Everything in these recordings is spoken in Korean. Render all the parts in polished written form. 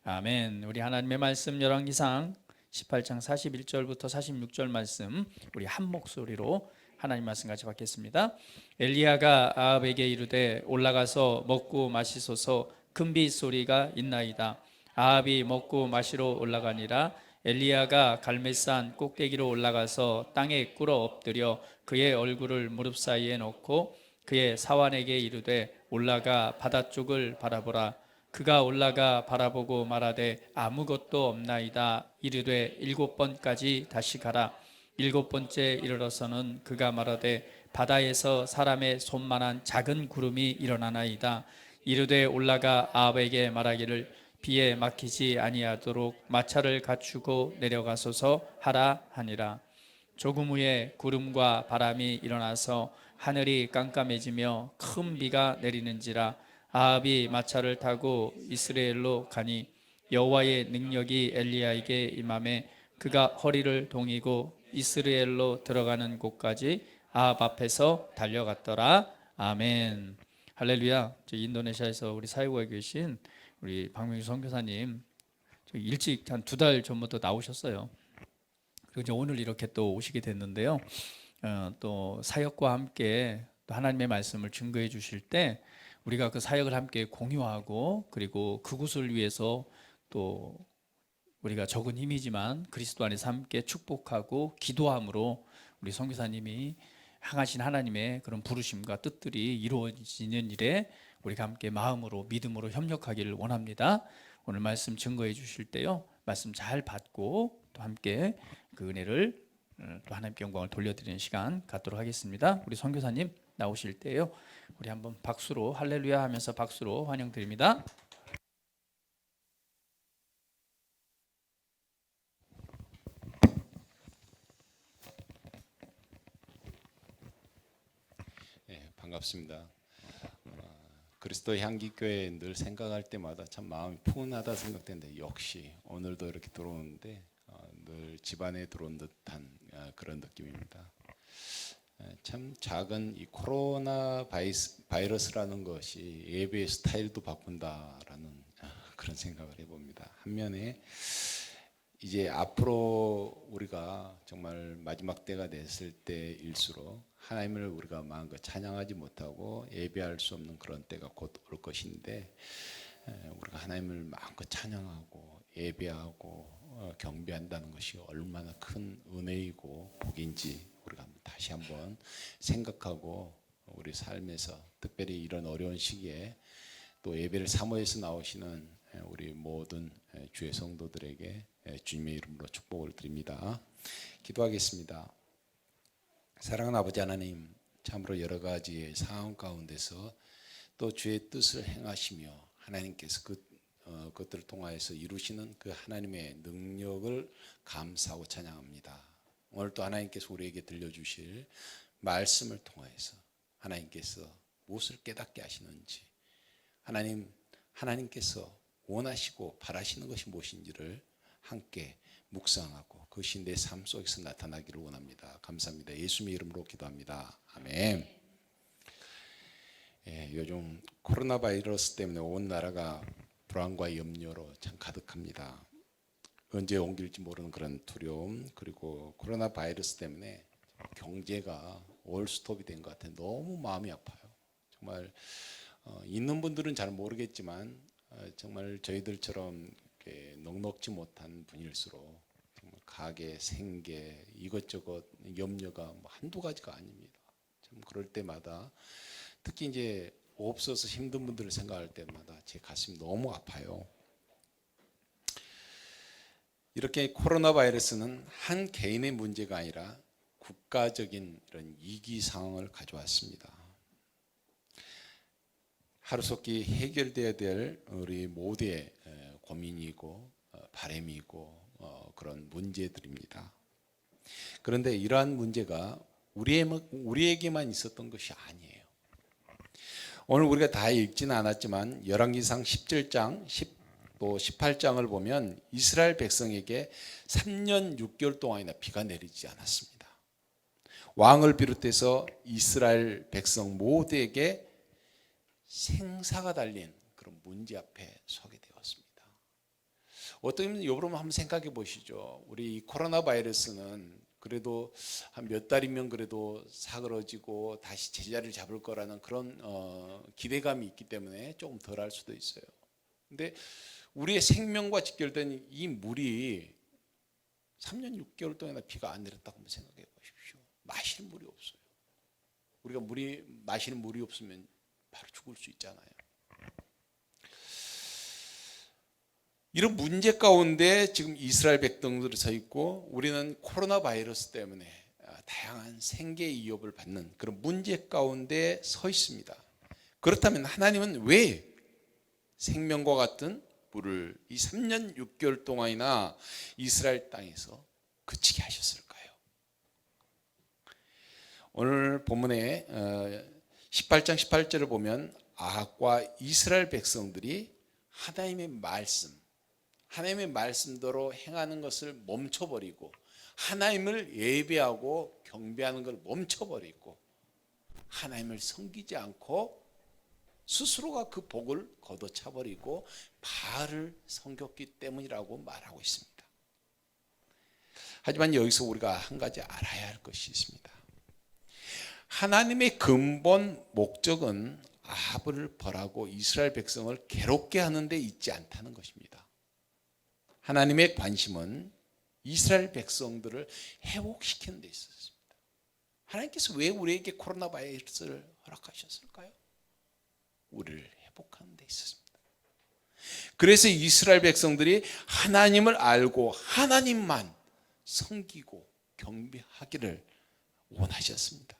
아멘. 우리 하나님의 말씀 열왕기상 18장 41절부터 46절 말씀 우리 한 목소리로 하나님 말씀 같이 받겠습니다. 엘리야가 아합에게 이르되 올라가서 먹고 마시소서 큰 소리가 있나이다. 아합이 먹고 마시러 올라가니라. 엘리야가 갈멜산 꼭대기로 올라가서 땅에 꿇어 엎드려 그의 얼굴을 무릎 사이에 놓고 그의 사환에게 이르되 올라가 바다 쪽을 바라보라. 그가 올라가 바라보고 말하되 아무것도 없나이다. 이르되 7번까지 다시 가라. 7번째 이르러서는 그가 말하되 바다에서 사람의 손만한 작은 구름이 일어나나이다. 이르되 올라가 아합에게 말하기를 비에 막히지 아니하도록 마차를 갖추고 내려가소서 하라 하니라. 조금 후에 구름과 바람이 일어나서 하늘이 깜깜해지며 큰 비가 내리는지라. 아합이 마차를 타고 이스라엘로 가니 여호와의 능력이 엘리야에게 임하매 그가 허리를 동이고 이스라엘로 들어가는 곳까지 아합 앞에서 달려갔더라. 아멘. 할렐루야. 저 인도네시아에서 우리 사역하고 계신 우리 박명수 선교사님 일찍 한 2달 전부터 나오셨어요. 그리고 이제 오늘 이렇게 또 오시게 됐는데요. 또 사역과 함께 또 하나님의 말씀을 증거해 주실 때 우리가 그 사역을 함께 공유하고 그리고 그곳을 위해서 또 우리가 적은 힘이지만 그리스도 안에서 함께 축복하고 기도함으로 우리 선교사님이 향하신 하나님의 그런 부르심과 뜻들이 이루어지는 일에 우리가 함께 마음으로 믿음으로 협력하기를 원합니다. 오늘 말씀 증거해 주실 때요, 말씀 잘 받고 또 함께 그 은혜를 또 하나님께 영광을 돌려드리는 시간 갖도록 하겠습니다. 우리 선교사님 나오실 때요, 우리 한번 박수로 할렐루야 하면서 박수로 환영드립니다. 반갑습니다. 그리스도 향기 교회 늘 생각할 때마다 참 마음이 푸근하다 생각되는데 역시 오늘도 이렇게 들어오는데 늘 집안에 들어온 듯한 그런 느낌입니다. 참 작은 이 코로나 바이러스라는 것이 예배의 스타일도 바꾼다라는 그런 생각을 해봅니다. 한면에 이제 앞으로 우리가 정말 마지막 때가 됐을 때일수록 하나님을 우리가 마음껏 찬양하지 못하고 예배할 수 없는 그런 때가 곧 올 것인데, 우리가 하나님을 마음껏 찬양하고 예배하고 경배한다는 것이 얼마나 큰 은혜이고 복인지 우리가 다시 한번 생각하고 우리 삶에서 특별히 이런 어려운 시기에 또 예배를 사모해서 나오시는 우리 모든 주의 성도들에게 주님의 이름으로 축복을 드립니다. 기도하겠습니다. 사랑하는 아버지 하나님, 참으로 여러 가지의 상황 가운데서 또 주의 뜻을 행하시며 하나님께서 그것들을 통하여서 이루시는 그 하나님의 능력을 감사하고 찬양합니다. 오늘 또 하나님께서 우리에게 들려주실 말씀을 통하여서 하나님께서 무엇을 깨닫게 하시는지, 하나님께서 원하시고 바라시는 것이 무엇인지를 함께 묵상하고 그것이 내 삶 속에서 나타나기를 원합니다. 감사합니다. 예수님의 이름으로 기도합니다. 아멘. 요즘 코로나 바이러스 때문에 온 나라가 불안과 염려로 참 가득합니다. 언제 옮길지 모르는 그런 두려움, 그리고 코로나 바이러스 때문에 경제가 올스톱이 된 것 같아요. 너무 마음이 아파요. 정말 있는 분들은 잘 모르겠지만 정말 저희들처럼 넉넉지 못한 분일수록 정말 가게, 생계, 이것저것 염려가 한두 가지가 아닙니다. 참 그럴 때마다 특히 이제 없어서 힘든 분들을 생각할 때마다 제 가슴이 너무 아파요. 이렇게 코로나 바이러스는 한 개인의 문제가 아니라 국가적인 이런 위기 상황을 가져왔습니다. 하루속히 해결돼야 될 우리 모두의 고민이고 바람이고 그런 문제들입니다. 그런데 이러한 문제가 우리에게만 있었던 것이 아니에요. 오늘 우리가 다 읽지는 않았지만 열왕기상 17장 또 18장을 보면 이스라엘 백성에게 3년 6개월 동안이나 비가 내리지 않았습니다. 왕을 비롯해서 이스라엘 백성 모두에게 생사가 달린 그런 문제 앞에 서게 되었습니다. 어떻게 보면 여러분 한번 생각해 보시죠. 우리 코로나 바이러스는 그래도 한 몇 달이면 그래도 사그러지고 다시 제자리를 잡을 거라는 그런 기대감이 있기 때문에 조금 덜할 수도 있어요. 근데 우리의 생명과 직결된 이 물이 3년 6개월 동안이나 비가 안 내렸다고 한번 생각해 보십시오. 마시는 물이 없어요. 우리가 마시는 물이 없으면 바로 죽을 수 있잖아요. 이런 문제 가운데 지금 이스라엘 백성들이 서 있고 우리는 코로나 바이러스 때문에 다양한 생계 위협을 받는 그런 문제 가운데 서 있습니다. 그렇다면 하나님은 왜 생명과 같은 물을 이 3년 6개월 동안이나 이스라엘 땅에서 그치게 하셨을까요? 오늘 본문에 18장 18절을 보면 아합과 이스라엘 백성들이 하나님의 말씀대로 행하는 것을 멈춰버리고 하나님을 예배하고 경배하는 걸 멈춰버리고 하나님을 섬기지 않고 스스로가 그 복을 걷어차버리고 바알을 섬겼기 때문이라고 말하고 있습니다. 하지만 여기서 우리가 한 가지 알아야 할 것이 있습니다. 하나님의 근본 목적은 아합을 벌하고 이스라엘 백성을 괴롭게 하는 데 있지 않다는 것입니다. 하나님의 관심은 이스라엘 백성들을 회복시키는 데 있었습니다. 하나님께서 왜 우리에게 코로나 바이러스를 허락하셨을까요? 우리를 회복하는 데 있었습니다. 그래서 이스라엘 백성들이 하나님을 알고 하나님만 섬기고 경배하기를 원하셨습니다.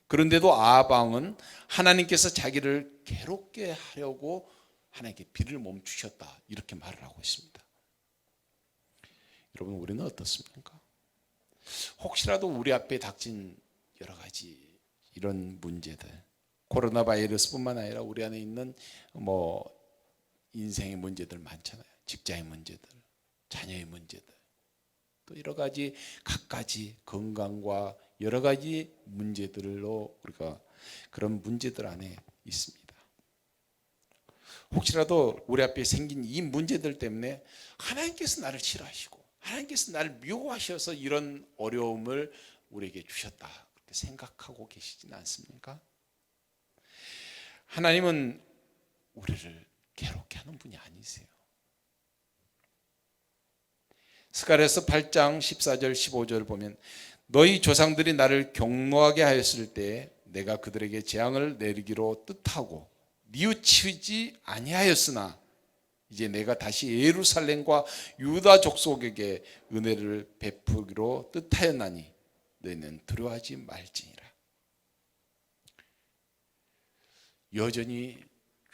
그런데도 아합 왕은 하나님께서 자기를 괴롭게 하려고 하나님께 비를 멈추셨다 이렇게 말을 하고 있습니다. 여러분 우리는 어떻습니까? 혹시라도 우리 앞에 닥친 여러 가지 이런 문제들, 코로나 바이러스뿐만 아니라 우리 안에 있는 인생의 문제들 많잖아요. 직장의 문제들, 자녀의 문제들, 또 여러 가지 갖가지 건강과 여러 가지 문제들로 우리가 그런 문제들 안에 있습니다. 혹시라도 우리 앞에 생긴 이 문제들 때문에 하나님께서 나를 싫어하시고 하나님께서 나를 미워하셔서 이런 어려움을 우리에게 주셨다 그렇게 생각하고 계시진 않습니까? 하나님은 우리를 괴롭게 하는 분이 아니세요. 스가랴서 8장 14절 15절을 보면 너희 조상들이 나를 경노하게 하였을 때 내가 그들에게 재앙을 내리기로 뜻하고 뉘우치지 아니하였으나 이제 내가 다시 예루살렘과 유다 족속에게 은혜를 베푸기로 뜻하였나니 너희는 두려워하지 말지니라. 여전히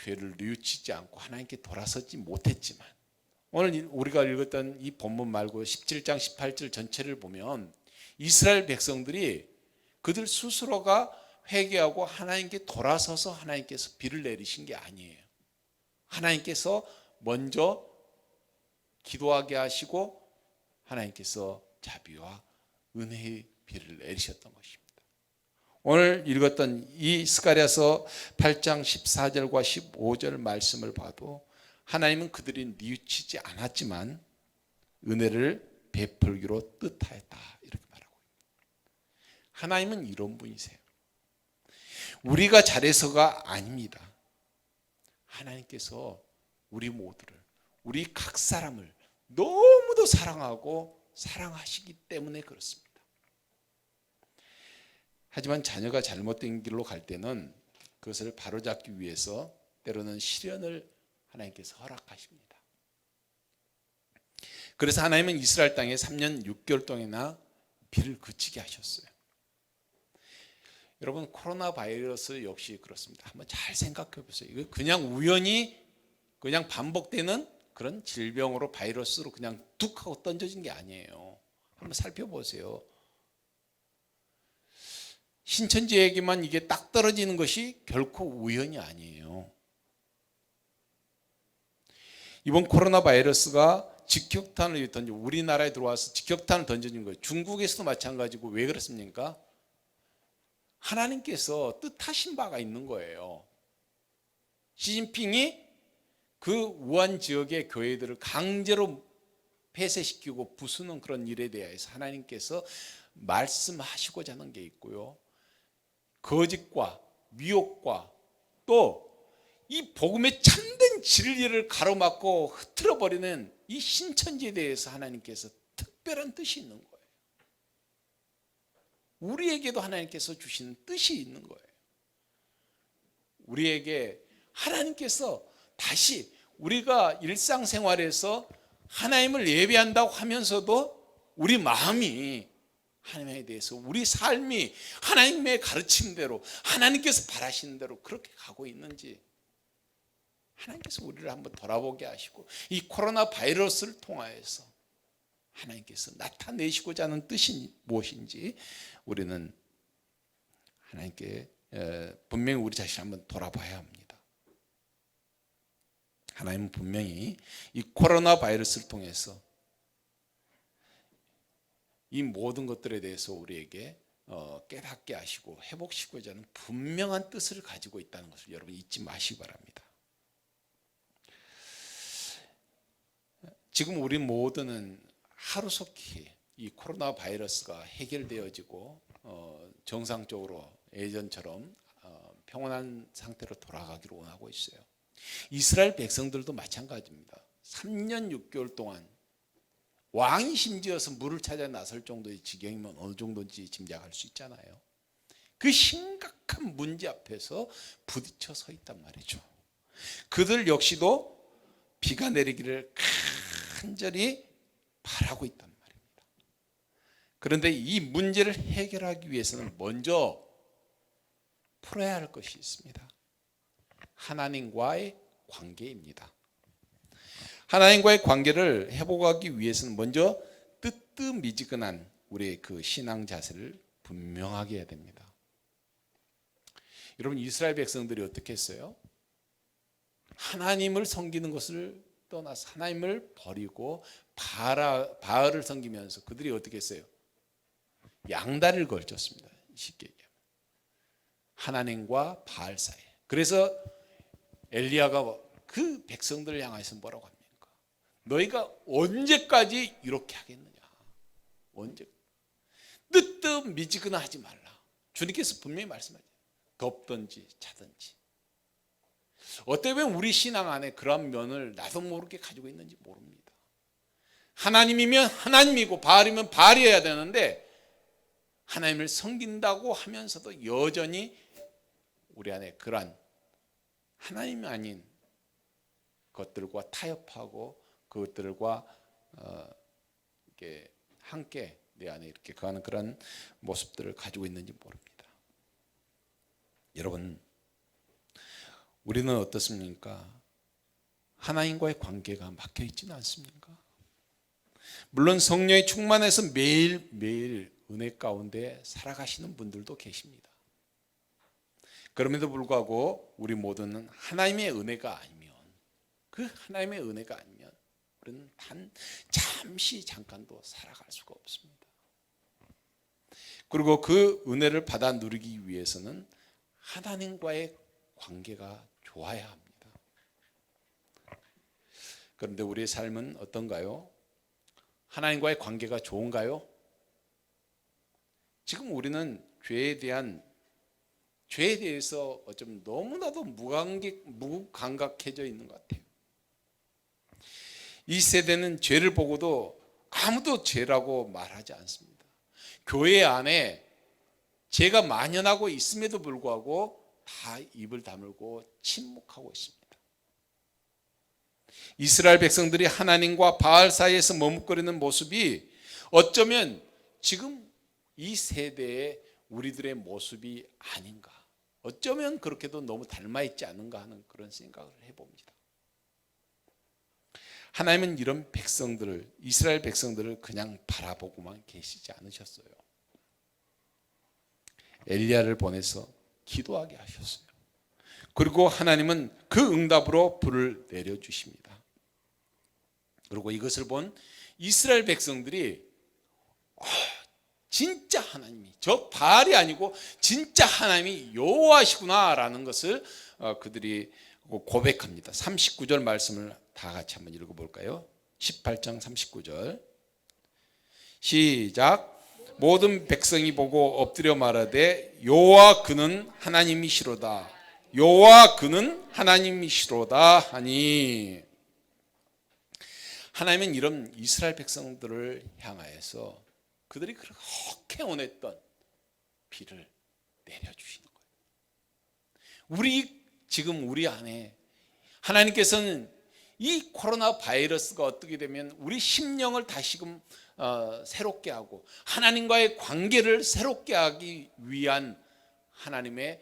죄를 뉘우치지 않고 하나님께 돌아서지 못했지만 오늘 우리가 읽었던 이 본문 말고 17장 18절 전체를 보면 이스라엘 백성들이 그들 스스로가 회개하고 하나님께 돌아서서 하나님께서 비를 내리신 게 아니에요. 하나님께서 먼저 기도하게 하시고 하나님께서 자비와 은혜의 비를 내리셨던 것입니다. 오늘 읽었던 이 스가랴서 8장 14절과 15절 말씀을 봐도 하나님은 그들이 뉘우치지 않았지만 은혜를 베풀기로 뜻하였다 이렇게 말하고 있습니다. 하나님은 이런 분이세요. 우리가 잘해서가 아닙니다. 하나님께서 우리 모두를 우리 각 사람을 너무도 사랑하고 사랑하시기 때문에 그렇습니다. 하지만 자녀가 잘못된 길로 갈 때는 그것을 바로잡기 위해서 때로는 시련을 하나님께서 허락하십니다. 그래서 하나님은 이스라엘 땅에 3년 6개월 동안이나 비를 그치게 하셨어요. 여러분 코로나 바이러스 역시 그렇습니다. 한번 잘 생각해 보세요. 이거 그냥 우연히 그냥 반복되는 그런 질병으로 바이러스로 그냥 뚝 하고 던져진 게 아니에요. 한번 살펴보세요. 신천지에게만 이게 딱 떨어지는 것이 결코 우연이 아니에요. 이번 코로나 바이러스가 직격탄을 던져 우리나라에 들어와서 직격탄을 던져진 거예요. 중국에서도 마찬가지고 왜 그렇습니까? 하나님께서 뜻하신 바가 있는 거예요. 시진핑이 그 우한 지역의 교회들을 강제로 폐쇄시키고 부수는 그런 일에 대해서 하나님께서 말씀하시고자 하는 게 있고요. 거짓과 미혹과 또 이 복음의 참된 진리를 가로막고 흐트러 버리는 이 신천지에 대해서 하나님께서 특별한 뜻이 있는 거예요. 우리에게도 하나님께서 주시는 뜻이 있는 거예요. 우리에게 하나님께서 다시 우리가 일상생활에서 하나님을 예배한다고 하면서도 우리 마음이 하나님에 대해서 우리 삶이 하나님의 가르침대로 하나님께서 바라시는 대로 그렇게 가고 있는지 하나님께서 우리를 한번 돌아보게 하시고 이 코로나 바이러스를 통하여서 하나님께서 나타내시고자 하는 뜻이 무엇인지 우리는 하나님께 분명히 우리 자신을 한번 돌아봐야 합니다. 하나님은 분명히 이 코로나 바이러스를 통해서 이 모든 것들에 대해서 우리에게 깨닫게 하시고 회복시키고자 하는 분명한 뜻을 가지고 있다는 것을 여러분 잊지 마시기 바랍니다. 지금 우리 모두는 하루속히 이 코로나 바이러스가 해결되어지고 정상적으로 예전처럼 평온한 상태로 돌아가기를 원하고 있어요. 이스라엘 백성들도 마찬가지입니다. 3년 6개월 동안 왕이 심지어서 물을 찾아 나설 정도의 지경이면 어느 정도인지 짐작할 수 있잖아요. 그 심각한 문제 앞에서 부딪혀 서 있단 말이죠. 그들 역시도 비가 내리기를 간절히 바라고 있단 말입니다. 그런데 이 문제를 해결하기 위해서는 먼저 풀어야 할 것이 있습니다. 하나님과의 관계입니다. 하나님과의 관계를 회복하기 위해서는 먼저 뜨뜻미지근한 우리의 그 신앙 자세를 분명하게 해야 됩니다. 여러분 이스라엘 백성들이 어떻게 했어요? 하나님을 섬기는 것을 떠나서 하나님을 버리고 바알을 섬기면서 그들이 어떻게 했어요? 양다리를 걸쳤습니다. 쉽게 얘기하면 하나님과 바알 사이에. 그래서 엘리야가 그 백성들을 향해서 뭐라고 합니까? 너희가 언제까지 이렇게 하겠느냐? 언제? 뜨뜻미지근하지 말라. 주님께서 분명히 말씀하죠. 덥든지 차든지. 어떻게 보면 우리 신앙 안에 그런 면을 나도 모르게 가지고 있는지 모릅니다. 하나님이면 하나님이고 바알이면 바알이어야 되는데 하나님을 섬긴다고 하면서도 여전히 우리 안에 그러한 하나님이 아닌 것들과 타협하고 그것들과 이렇게 함께 내 안에 이렇게 거하는 그런 모습들을 가지고 있는지 모릅니다. 여러분 우리는 어떻습니까? 하나님과의 관계가 막혀 있지는 않습니까? 물론 성령의 충만해서 매일매일 은혜 가운데 살아가시는 분들도 계십니다. 그럼에도 불구하고 우리 모두는 하나님의 은혜가 아니면 그 하나님의 은혜가 아니면 우리는 단 잠시 잠깐도 살아갈 수가 없습니다. 그리고 그 은혜를 받아 누리기 위해서는 하나님과의 관계가 좋아야 합니다. 그런데 우리의 삶은 어떤가요? 하나님과의 관계가 좋은가요? 지금 우리는 죄에 대해서 어쩌면 너무나도 무감각해져 있는 것 같아요. 이 세대는 죄를 보고도 아무도 죄라고 말하지 않습니다. 교회 안에 죄가 만연하고 있음에도 불구하고 다 입을 다물고 침묵하고 있습니다. 이스라엘 백성들이 하나님과 바알 사이에서 머뭇거리는 모습이 어쩌면 지금 이 세대의 우리들의 모습이 아닌가, 어쩌면 그렇게도 너무 닮아있지 않은가 하는 그런 생각을 해봅니다. 하나님은 이런 백성들을, 이스라엘 백성들을 그냥 바라보고만 계시지 않으셨어요. 엘리야를 보내서 기도하게 하셨어요. 그리고 하나님은 그 응답으로 불을 내려주십니다. 그리고 이것을 본 이스라엘 백성들이 진짜 하나님이, 저 바알이 아니고 진짜 하나님이 여호와시구나라는 것을 그들이 고백합니다. 39절 말씀을 다 같이 한번 읽어볼까요? 18장 39절 시작. 모든 백성이 보고 엎드려 말하되 여호와 그는 하나님이시로다. 여호와 그는 하나님이시로다 하니, 하나님은 이런 이스라엘 백성들을 향하여서 그들이 그렇게 원했던 비를 내려주시는 거예요. 지금 우리 안에 하나님께서는 이 코로나 바이러스가 어떻게 되면 우리 심령을 다시금 새롭게 하고 하나님과의 관계를 새롭게 하기 위한 하나님의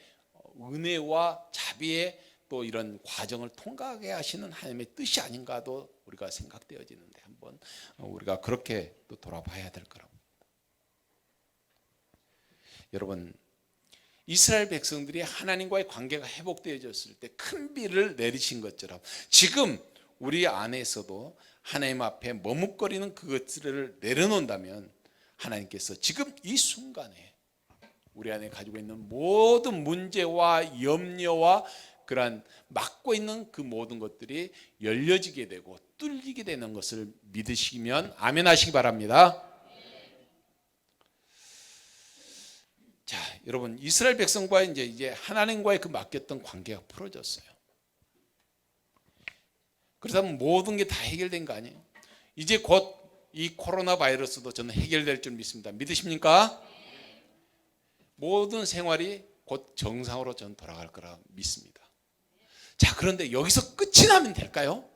은혜와 자비의 또 이런 과정을 통과하게 하시는 하나님의 뜻이 아닌가도 우리가 생각되어지는데, 한번 우리가 그렇게 또 돌아봐야 될 거라고. 여러분, 이스라엘 백성들이 하나님과의 관계가 회복되어졌을 때 큰 비를 내리신 것처럼 지금 우리 안에서도 하나님 앞에 머뭇거리는 그것들을 내려놓는다면 하나님께서 지금 이 순간에 우리 안에 가지고 있는 모든 문제와 염려와 그러한 막고 있는 그 모든 것들이 열려지게 되고 뚫리게 되는 것을 믿으시면 아멘 하시기 바랍니다. 자, 여러분, 이스라엘 백성과 이제 하나님과의 그 맡겼던 관계가 풀어졌어요. 그렇다면 모든 게 다 해결된 거 아니에요? 이제 곧 이 코로나 바이러스도 저는 해결될 줄 믿습니다. 믿으십니까? 모든 생활이 곧 정상으로 저는 돌아갈 거라 믿습니다. 자, 그런데 여기서 끝이 나면 될까요?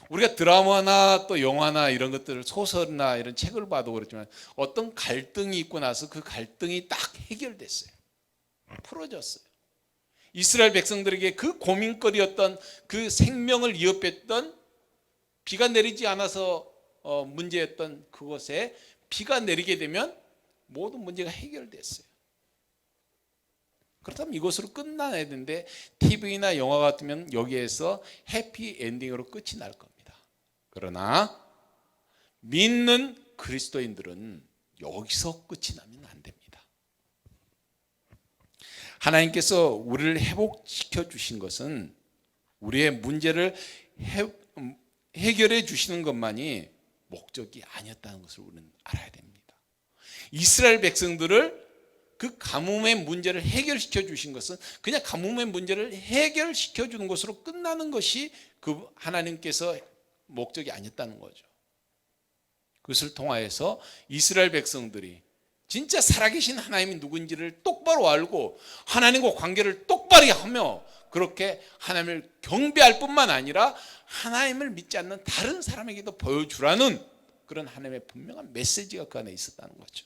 우리가 드라마나 또 영화나 이런 것들을, 소설이나 이런 책을 봐도 그렇지만 어떤 갈등이 있고 나서 그 갈등이 딱 해결됐어요. 풀어졌어요. 이스라엘 백성들에게 그 고민거리였던 그 생명을 위협했던 비가 내리지 않아서 문제였던 그곳에 비가 내리게 되면 모든 문제가 해결됐어요. 그렇다면 이것으로 끝나야 되는데 TV나 영화 같으면 여기에서 해피 엔딩으로 끝이 날 겁니다. 그러나 믿는 그리스도인들은 여기서 끝이 나면 안 됩니다. 하나님께서 우리를 회복시켜 주신 것은 우리의 문제를 해결해 주시는 것만이 목적이 아니었다는 것을 우리는 알아야 됩니다. 이스라엘 백성들을 그 가뭄의 문제를 해결시켜 주신 것은 그냥 가뭄의 문제를 해결시켜 주는 것으로 끝나는 것이 그 하나님께서 목적이 아니었다는 거죠. 그것을 통하여서 이스라엘 백성들이 진짜 살아계신 하나님이 누군지를 똑바로 알고 하나님과 관계를 똑바로 하며 그렇게 하나님을 경배할 뿐만 아니라 하나님을 믿지 않는 다른 사람에게도 보여주라는 그런 하나님의 분명한 메시지가 그 안에 있었다는 거죠.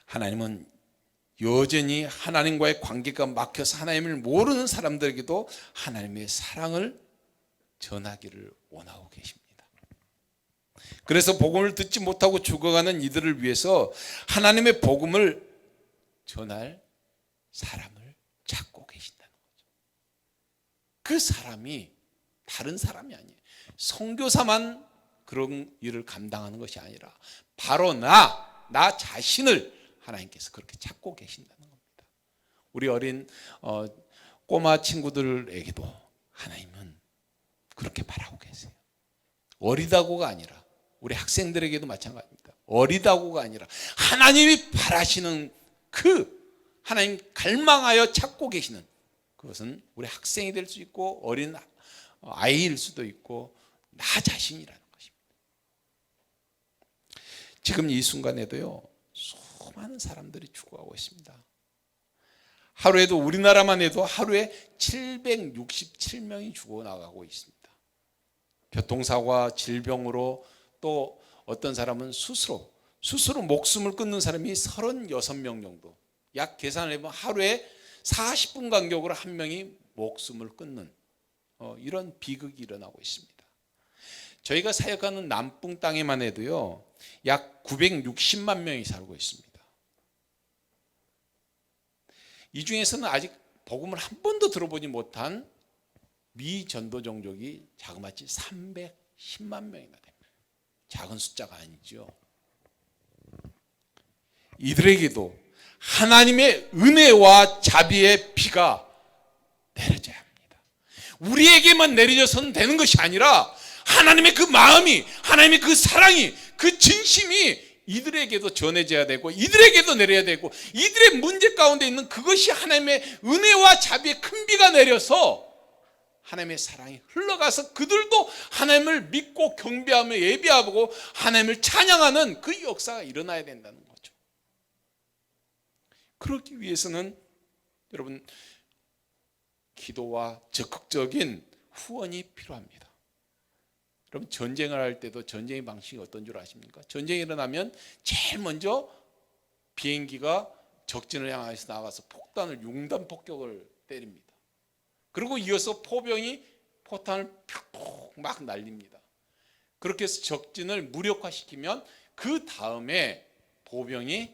하나님은 여전히 하나님과의 관계가 막혀서 하나님을 모르는 사람들에게도 하나님의 사랑을 전하기를 원하고 계십니다. 그래서 복음을 듣지 못하고 죽어가는 이들을 위해서 하나님의 복음을 전할 사람을 찾고 계신다는 거죠. 그 사람이 다른 사람이 아니에요. 선교사만 그런 일을 감당하는 것이 아니라 바로 나 자신을 하나님께서 그렇게 찾고 계신다는 겁니다. 우리 어린 꼬마 친구들에게도 하나님은 그렇게 바라고 계세요. 어리다고가 아니라 우리 학생들에게도 마찬가지입니다. 어리다고가 아니라 하나님이 바라시는 그 하나님 갈망하여 찾고 계시는 그것은 우리 학생이 될 수 있고 어린 아이일 수도 있고 나 자신이라는 것입니다. 지금 이 순간에도요, 수많은 사람들이 죽어가고 있습니다. 하루에도 우리나라만 해도 하루에 767명이 죽어나가고 있습니다. 교통사고와 질병으로 또 어떤 사람은 스스로 목숨을 끊는 사람이 36명 정도, 약 계산을 해보면 하루에 40분 간격으로 한 명이 목숨을 끊는 이런 비극이 일어나고 있습니다. 저희가 사역하는 남풍 땅에만 해도요, 약 960만 명이 살고 있습니다. 이 중에서는 아직 복음을 한 번도 들어보지 못한 미전도 종족이 자그마치 310만 명이나 됩니다. 작은 숫자가 아니죠. 이들에게도 하나님의 은혜와 자비의 비가 내려져야 합니다. 우리에게만 내려져서는 되는 것이 아니라 하나님의 그 마음이, 하나님의 그 사랑이, 그 진심이 이들에게도 전해져야 되고 이들에게도 내려야 되고, 이들의 문제 가운데 있는 그것이 하나님의 은혜와 자비의 큰 비가 내려서 하나님의 사랑이 흘러가서 그들도 하나님을 믿고 경배하며 예배하고 하나님을 찬양하는 그 역사가 일어나야 된다는 거죠. 그러기 위해서는 여러분, 기도와 적극적인 후원이 필요합니다. 여러분, 전쟁을 할 때도 전쟁의 방식이 어떤 줄 아십니까? 전쟁이 일어나면 제일 먼저 비행기가 적진을 향해서 나가서 폭탄을, 융단 폭격을 때립니다. 그리고 이어서 포병이 포탄을 푹 막 날립니다. 그렇게 해서 적진을 무력화시키면 그 다음에 보병이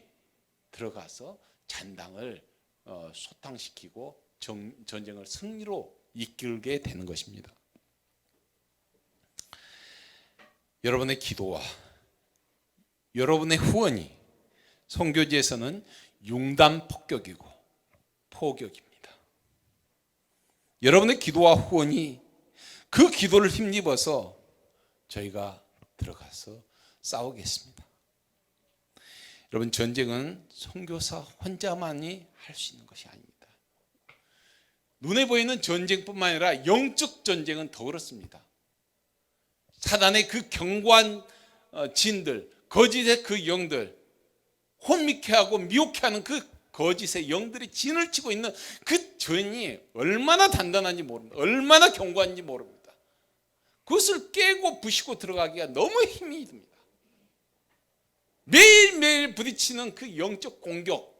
들어가서 잔당을 소탕시키고 전쟁을 승리로 이끌게 되는 것입니다. 여러분의 기도와 여러분의 후원이 선교지에서는 융단 폭격이고 포격입니다. 여러분의 기도와 후원이 그 기도를 힘입어서 저희가 들어가서 싸우겠습니다. 여러분, 전쟁은 선교사 혼자만이 할 수 있는 것이 아닙니다. 눈에 보이는 전쟁뿐만 아니라 영적 전쟁은 더 그렇습니다. 사단의 그 경관 진들, 거짓의 그 영들, 혼미케 하고 미혹해 하는 그 거짓의 영들이 진을 치고 있는 그 전이 얼마나 단단한지 모릅니다. 얼마나 견고한지 모릅니다. 그것을 깨고 부시고 들어가기가 너무 힘이 듭니다. 매일매일 부딪히는 그 영적 공격,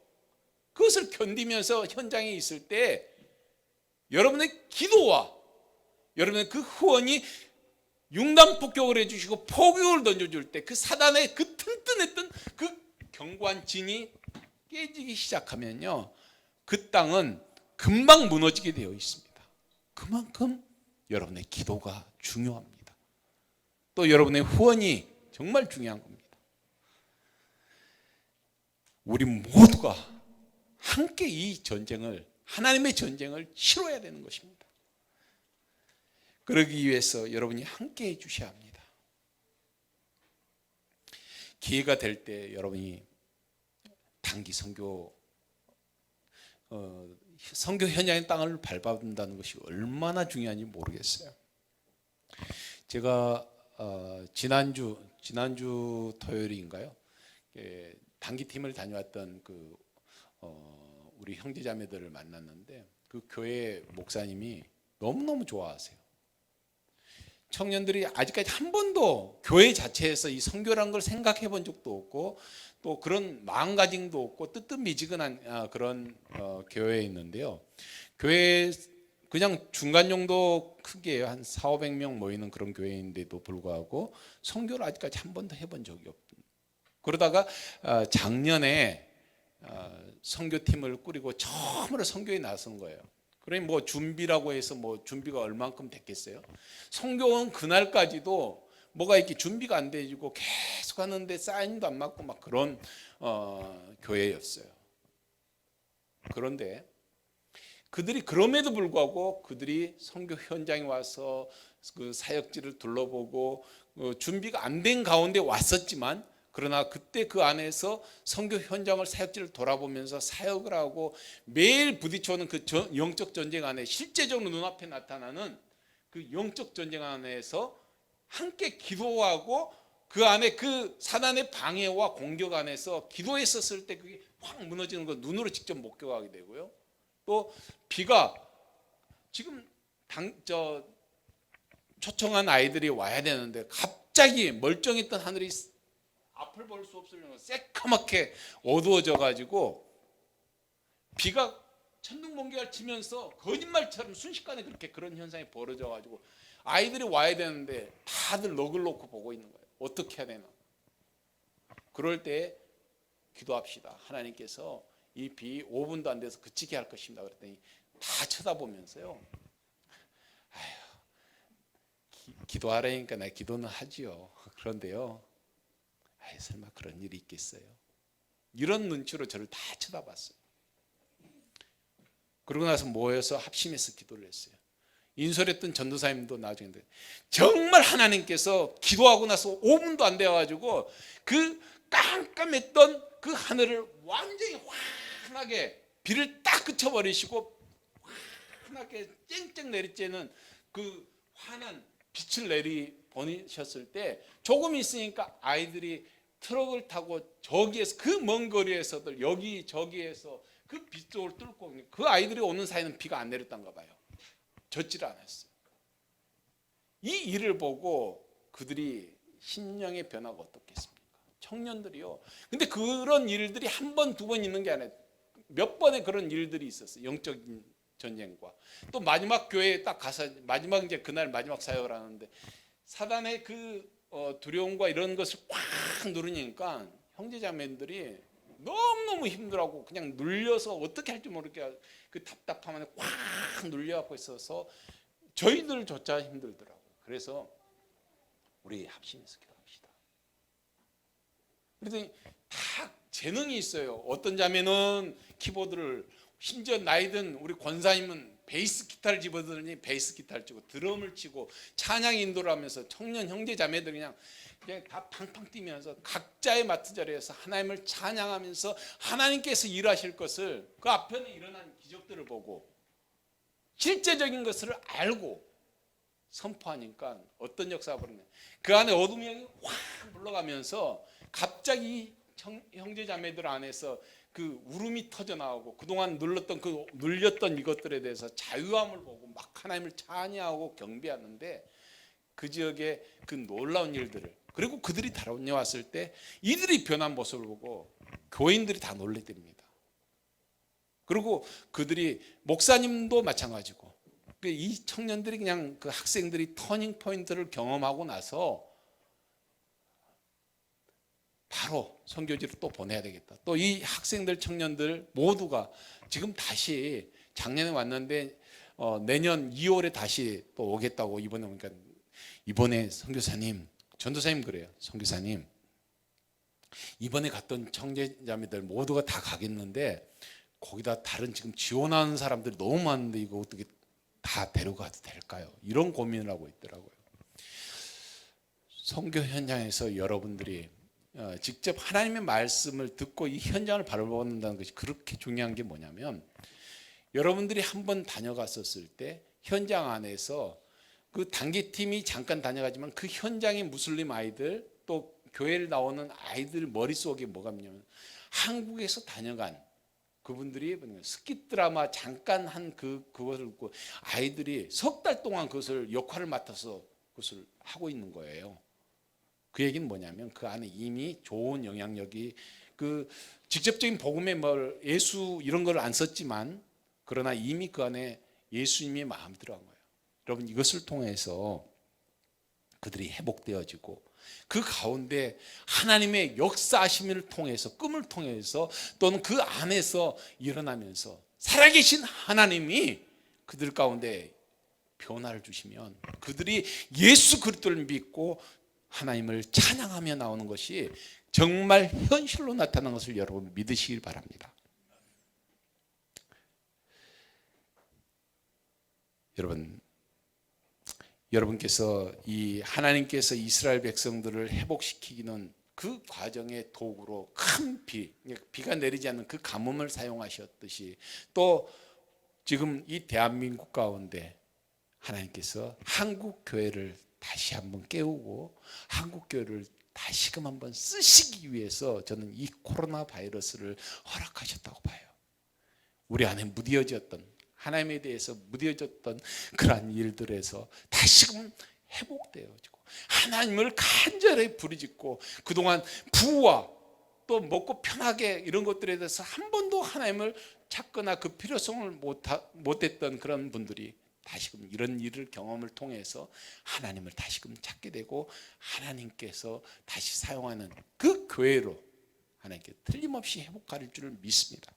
그것을 견디면서 현장에 있을 때 여러분의 기도와 여러분의 그 후원이 융단 폭격을 해주시고 포격을 던져줄 때 그 사단의 그 튼튼했던 그 견고한 진이 깨지기 시작하면요, 그 땅은 금방 무너지게 되어 있습니다. 그만큼 여러분의 기도가 중요합니다. 또 여러분의 후원이 정말 중요한 겁니다. 우리 모두가 함께 이 전쟁을, 하나님의 전쟁을 치러야 되는 것입니다. 그러기 위해서 여러분이 함께 해 주셔야 합니다. 기회가 될 때 여러분이 단기 선교 현장의 땅을 밟아본다는 것이 얼마나 중요한지 모르겠어요. 제가 지난주 토요일인가요? 단기팀을 다녀왔던 우리 형제자매들을 만났는데 그 교회 목사님이 너무너무 좋아하세요. 청년들이 아직까지 한 번도 교회 자체에서 이 선교라는 걸 생각해 본 적도 없고 또 그런 마음가짐도 없고 뜨뜻미지근한 그런 교회에 있는데요. 교회 그냥 중간 정도 크기예요. 한 400~500명 모이는 그런 교회인데도 불구하고 선교를 아직까지 한 번도 해본 적이 없습니다. 그러다가 작년에 선교팀을 꾸리고 처음으로 선교에 나선 거예요. 그러니 뭐 준비라고 해서 뭐 준비가 얼만큼 됐겠어요? 선교원 그날까지도 뭐가 이렇게 준비가 안 되고 계속 하는데 사인도 안 맞고 막 그런 교회였어요. 그런데 그들이 그럼에도 불구하고 그들이 선교 현장에 와서 그 사역지를 둘러보고 준비가 안 된 가운데 왔었지만, 그러나 그때 그 안에서 선교 현장을, 사역지를 돌아보면서 사역을 하고 매일 부딪혀오는 그 영적 전쟁 안에 실제적으로 눈앞에 나타나는 그 영적 전쟁 안에서 함께 기도하고 그 안에 그 사단의 방해와 공격 안에서 기도했었을 때 그게 확 무너지는 거 눈으로 직접 목격하게 되고요. 또 비가 지금 초청한 아이들이 와야 되는데 갑자기 멀쩡했던 하늘이 앞을 볼 수 없을 정도로 새까맣게 어두워져 가지고 비가 천둥번개를 치면서 거짓말처럼 순식간에 그런 현상이 벌어져 가지고 아이들이 와야 되는데 다들 넋을 놓고 보고 있는 거예요. 어떻게 해야 되나. 그럴 때 기도합시다. 하나님께서 이 비 5분도 안 돼서 그치게 할 것입니다. 그랬더니 다 쳐다보면서요, 기도하라니까 나 기도는 하지요. 그런데요, 설마 그런 일이 있겠어요? 이런 눈치로 저를 다 쳐다봤어요. 그러고 나서 모여서 합심해서 기도를 했어요. 인솔했던 전도사님도 나중에 정말 하나님께서 기도하고 나서 5분도 안 되어가지고 그 깜깜했던 그 하늘을 완전히 환하게 비를 딱 그쳐버리시고 환하게 쨍쨍 내리쬐는 그 환한 빛을 내리 보내셨을 때 조금 있으니까 아이들이 트럭을 타고 저기에서 그 먼 거리에서들 여기 저기에서 그 빛 쪽을 뚫고 그 아이들이 오는 사이는 비가 안 내렸던가 봐요. 젖지를 않았어요. 이 일을 보고 그들이 심령의 변화가 어떻겠습니까? 청년들이요. 근데 그런 일들이 한 번, 두 번 있는 게 아니라 몇 번의 그런 일들이 있었어요. 영적인 전쟁과 또 마지막 교회에 딱 가서 마지막 이제 그날 마지막 사역을 하는데 사단의 그 두려움과 이런 것을 꽉 누르니까 형제자매들이 너무너무 힘들어하고 그냥 눌려서 어떻게 할지 모르게 그 답답함에 꽉 눌려갖고 있어서 저희들조차 힘들더라고요. 그래서 우리 합심해서 기도합시다. 그랬더니 다 재능이 있어요. 어떤 자매는 키보드를, 심지어 나이든 우리 권사님은 베이스 기타를 집어들으니 베이스 기타를 치고 드럼을 치고 찬양 인도를 하면서 청년 형제 자매들이 그냥 다 팡팡 뛰면서 각자의 맡은 자리에서 하나님을 찬양하면서 하나님께서 일하실 것을 그 앞편에 일어난 기적들을 보고 실제적인 것을 알고 선포하니까 어떤 역사가 벌어졌냐. 그 안에 어둠이 확 물러가면서 갑자기 형제 자매들 안에서 그 울음이 터져 나오고 그동안 눌렸던 이것들에 대해서 자유함을 보고 막 하나님을 찬양하고 경배하는데 그 지역의 그 놀라운 일들을 그리고 그들이 달려왔을 때 이들이 변한 모습을 보고 교인들이 다 놀래됩니다. 그리고 그들이 목사님도 마찬가지고 이 청년들이 그냥 그 학생들이 터닝 포인트를 경험하고 나서 바로 선교지로 또 보내야 되겠다. 또 이 학생들 청년들 모두가 지금 다시 작년에 왔는데 내년 2월에 다시 또 오겠다고 이번에 오니까 이번에 선교사님 전도사님 그래요. 선교사님 이번에 갔던 청년자매들 모두가 다 가겠는데 거기다 다른 지금 지원하는 사람들이 너무 많은데 이거 어떻게 다 데려가도 될까요? 이런 고민을 하고 있더라고요. 선교 현장에서 여러분들이 직접 하나님의 말씀을 듣고 이 현장을 바라본다는 것이 그렇게 중요한 게 뭐냐면 여러분들이 한번 다녀갔었을 때 현장 안에서 그 단기팀이 잠깐 다녀가지만 그 현장의 무슬림 아이들 또 교회를 나오는 아이들 머릿속에 뭐가 있냐면 한국에서 다녀간 그분들이 스킷 드라마 잠깐 한 그것을 듣고 아이들이 석 달 동안 그것을 역할을 맡아서 그것을 하고 있는 거예요. 그 얘기는 뭐냐면 그 안에 이미 좋은 영향력이 그 직접적인 복음의 예수 이런 걸 안 썼지만 그러나 이미 그 안에 예수님의 마음이 들어간 거예요. 여러분 이것을 통해서 그들이 회복되어지고 그 가운데 하나님의 역사하심을 통해서 꿈을 통해서 또는 그 안에서 일어나면서 살아계신 하나님이 그들 가운데 변화를 주시면 그들이 예수 그리스도를 믿고 하나님을 찬양하며 나오는 것이 정말 현실로 나타나는 것을 여러분 믿으시길 바랍니다. 여러분께서 이 하나님께서 이스라엘 백성들을 회복시키기는 그 과정의 도구로 큰 비가 내리지 않는 그 가뭄을 사용하셨듯이 또 지금 이 대한민국 가운데 하나님께서 한국 교회를 다시 한번 깨우고 한국 교회를 다시금 한번 쓰시기 위해서 저는 이 코로나 바이러스를 허락하셨다고 봐요. 우리 안에 무뎌졌던 하나님에 대해서 무뎌졌던 그러한 일들에서 다시금 회복되어지고 하나님을 간절히 부르짖고 그동안 부와 또 먹고 편하게 이런 것들에 대해서 한 번도 하나님을 찾거나 그 필요성을 못했던 그런 분들이 다시금 이런 일을 경험을 통해서 하나님을 다시금 찾게 되고 하나님께서 다시 사용하는 그 교회로 하나님께 틀림없이 회복할 줄 믿습니다.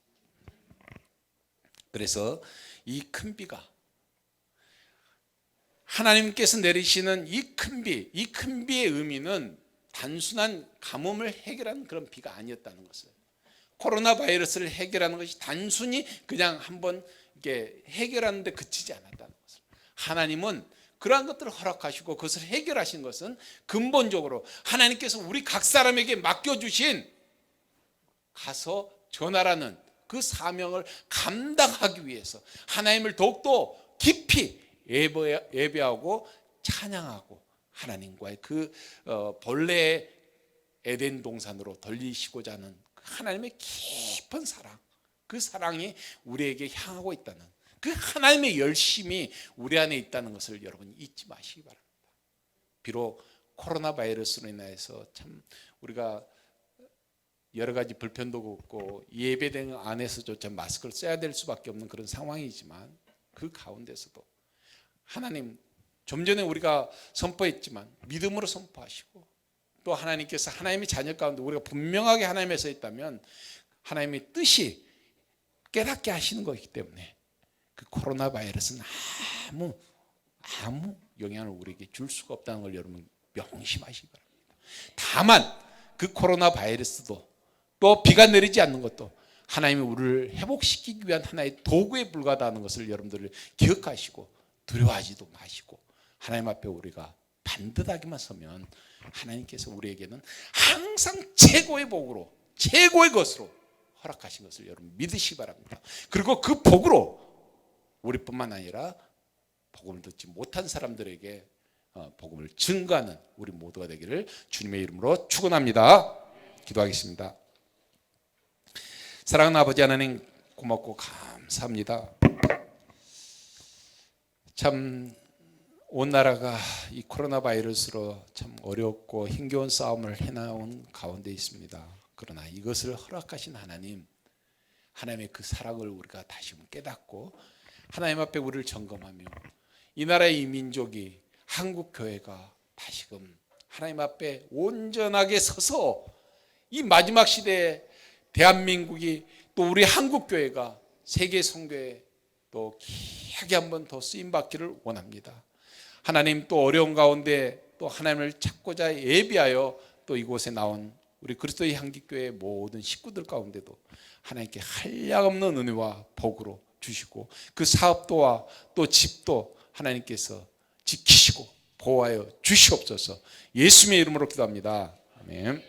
그래서 이 큰 비가 하나님께서 내리시는 이 큰 비의 의미는 단순한 가뭄을 해결하는 그런 비가 아니었다는 것을 코로나 바이러스를 해결하는 것이 단순히 그냥 한번 이렇게 해결하는 데 그치지 않았다는 것을, 하나님은 그러한 것들을 허락하시고 그것을 해결하신 것은 근본적으로 하나님께서 우리 각 사람에게 맡겨주신 가서 전하라는 그 사명을 감당하기 위해서 하나님을 더욱더 깊이 예배하고 찬양하고 하나님과의 그 본래의 에덴 동산으로 돌리시고자 하는 하나님의 깊은 사랑, 그 사랑이 우리에게 향하고 있다는 그 하나님의 열심이 우리 안에 있다는 것을 여러분 잊지 마시기 바랍니다. 비록 코로나 바이러스로 인해서 참 우리가 여러 가지 불편도 없고 예배당 안에서조차 마스크를 써야 될 수밖에 없는 그런 상황이지만 그 가운데서도 하나님, 좀 전에 우리가 선포했지만 믿음으로 선포하시고 또 하나님께서 하나님의 자녀 가운데 우리가 분명하게 하나님에 서 있다면 하나님의 뜻이 깨닫게 하시는 것이기 때문에 그 코로나 바이러스는 아무 영향을 우리에게 줄 수가 없다는 걸 여러분 명심하시기 바랍니다. 다만 그 코로나 바이러스도 또 비가 내리지 않는 것도 하나님이 우리를 회복시키기 위한 하나의 도구에 불과하다는 것을 여러분들 기억하시고 두려워하지도 마시고 하나님 앞에 우리가 반듯하게만 서면 하나님께서 우리에게는 항상 최고의 복으로 최고의 것으로 허락하신 것을 여러분 믿으시기 바랍니다. 그리고 그 복으로 우리뿐만 아니라 복음을 듣지 못한 사람들에게 복음을 증거하는 우리 모두가 되기를 주님의 이름으로 축원합니다. 기도하겠습니다. 사랑하는 아버지 하나님, 고맙고 감사합니다. 참 온 나라가 이 코로나 바이러스로 참 어렵고 힘겨운 싸움을 해나온 가운데 있습니다. 그러나 이것을 허락하신 하나님, 하나님의 그 사랑을 우리가 다시금 깨닫고 하나님 앞에 우리를 점검하며 이 나라의 이 민족이 한국 교회가 다시금 하나님 앞에 온전하게 서서 이 마지막 시대에 대한민국이 또 우리 한국 교회가 세계 선교에 또 귀하게 한번 더 쓰임 받기를 원합니다. 하나님, 또 어려운 가운데 또 하나님을 찾고자 예비하여 또 이곳에 나온 우리 그리스도의 향기교회 모든 식구들 가운데도 하나님께 한량없는 은혜와 복으로 주시고 그 사업도와 또 집도 하나님께서 지키시고 보호하여 주시옵소서. 예수님의 이름으로 기도합니다. 아멘.